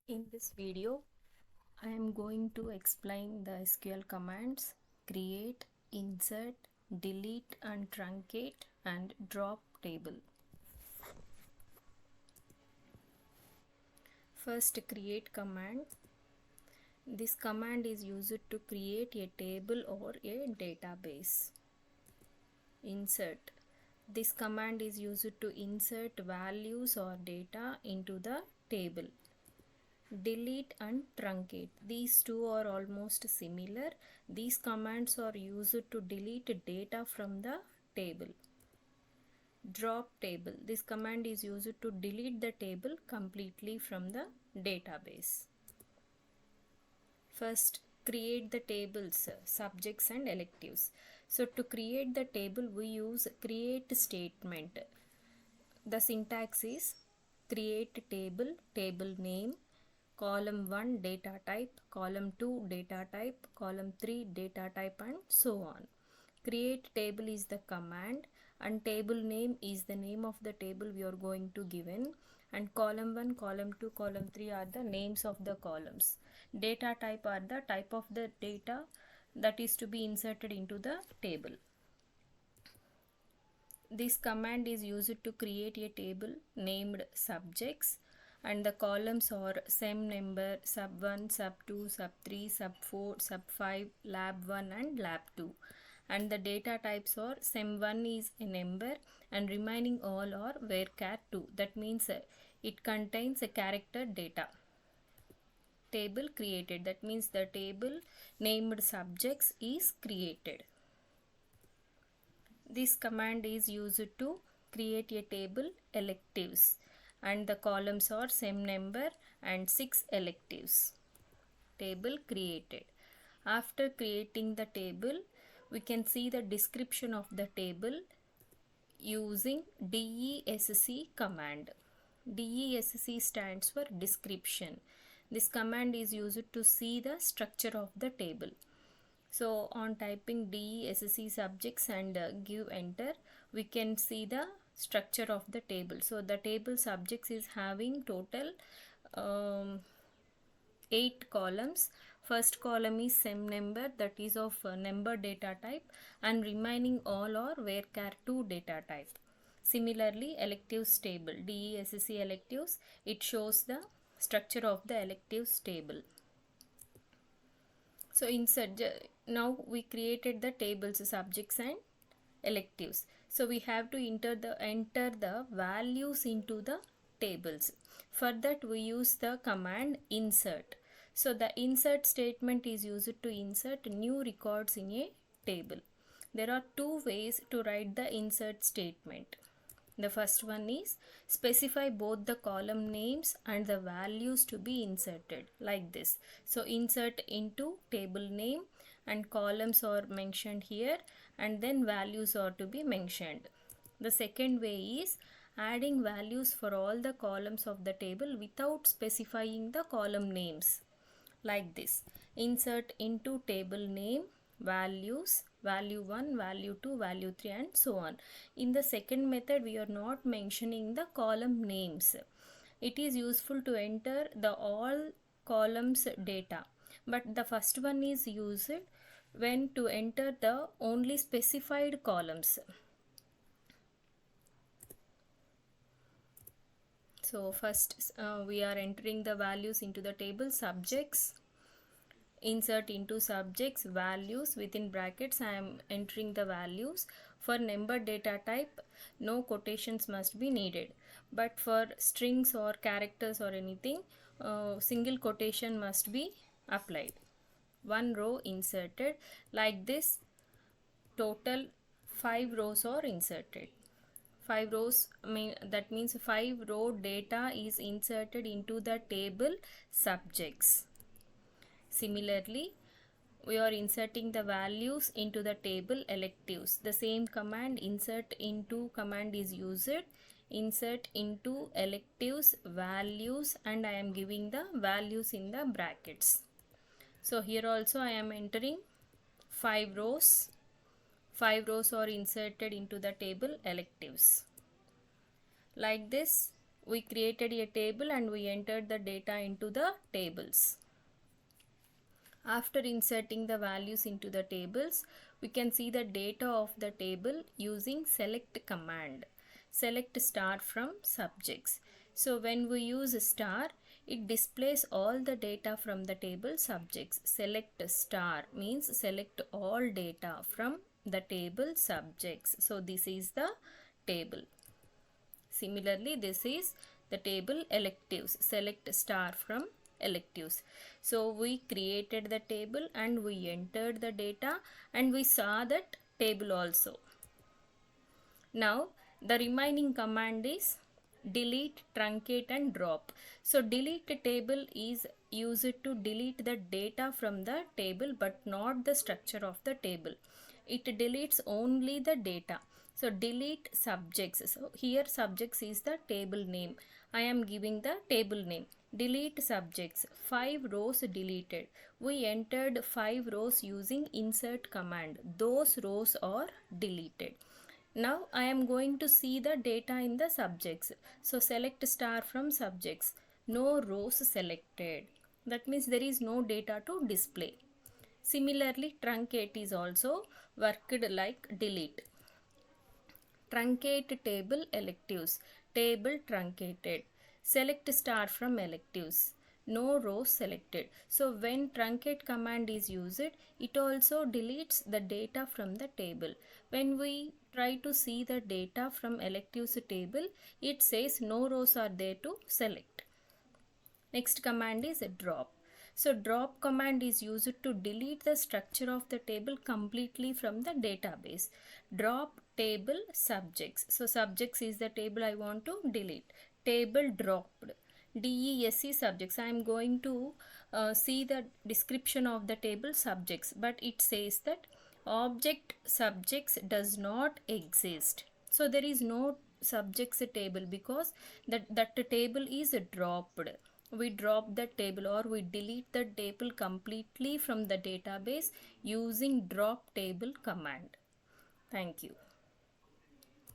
In this video, I am going to explain the SQL commands create, insert, delete and truncate and drop table. First, create command. This command is used to create a table or a database. Insert. This command is used to insert values or data into the table. Delete and truncate. These two are almost similar. These commands are used to delete data from the table. Drop table. This command is used to delete the table completely from the database. First, create the tables, subjects and electives. So to create the table, we use create statement. The syntax is create table, table name, column 1 data type, column 2 data type, column 3 data type and so on. Create table is the command and table name is the name of the table we are going to given, and column 1, column 2, column 3 are the names of the columns. Data type are the type of the data that is to be inserted into the table. This command is used to create a table named subjects, and the columns are sem number, sub 1, sub 2, sub 3, sub 4, sub 5, lab 1 and lab 2. And the data types are sem 1 is a number and remaining all are varchar 2. That means it contains a character data. Table created. That means the table named subjects is created. This command is used to create a table electives, and the columns are sem number and 6 electives. Table created. After creating the table, we can see the description of the table using DESC command. DESC stands for description. This command is used to see the structure of the table. So on typing DESC subjects and give enter, we can see the structure of the table. So the table subjects is having total 8 columns. First column is sem number, that is of number data type, and remaining all are varchar 2 data type. Similarly, electives table, DESC electives, it shows the structure of the electives table. So insert, now we created the tables subjects and electives. So we have to enter the values into the tables. For that we use the command insert. So the insert statement is used to insert new records in a table. There are two ways to write the insert statement. The first one is specify both the column names and the values to be inserted like this. So insert into table name and columns are mentioned here, and then values are to be mentioned. The second way is adding values for all the columns of the table without specifying the column names like this. Insert into table name, values, value 1, value 2, value 3 and so on. In the second method, we are not mentioning the column names. It is useful to enter the all columns data, but the first one is used when to enter the only specified columns. So first we are entering the values into the table subjects. Insert into subjects, values, within brackets I am entering the values. For number data type, no quotations must be needed, but for strings or characters or anything, single quotation must be applied. One row inserted like this. Total 5 rows are inserted. 5 rows that means 5 row data is inserted into the table subjects. Similarly, we are inserting the values into the table electives. The same command insert into command is used. Insert into electives values, and I am giving the values in the brackets. So here also I am entering 5 rows. 5 rows are inserted into the table electives. Like this, we created a table and we entered the data into the tables. After inserting the values into the tables, we can see the data of the table using select command. Select star from subjects. So when we use star, it displays all the data from the table subjects. Select star means select all data from the table subjects. So this is the table. Similarly, this is the table electives. Select star from electives. So we created the table and we entered the data and we saw that table also. Now the remaining command is delete, truncate and drop. So delete table is used to delete the data from the table but not the structure of the table. It deletes only the data. So delete subjects. So here subjects is the table name. I am giving the table name. Delete subjects. 5 rows deleted. We entered 5 rows using insert command. Those rows are deleted. Now I am going to see the data in the subjects. So select star from subjects. No rows selected. That means there is no data to display. Similarly, truncate is also worked like delete. Truncate table electives. Table truncated. Select star from electives. No rows selected. So when truncate command is used, it also deletes the data from the table. When we try to see the data from electives table, it says no rows are there to select. Next command is drop. So drop command is used to delete the structure of the table completely from the database. Drop table subjects. So subjects is the table I want to delete. Table dropped. DESC subjects. I am going to see the description of the table subjects, but it says that object subjects does not exist. So there is no subjects table because that table is dropped. We drop the table or we delete the table completely from the database using drop table command. Thank you.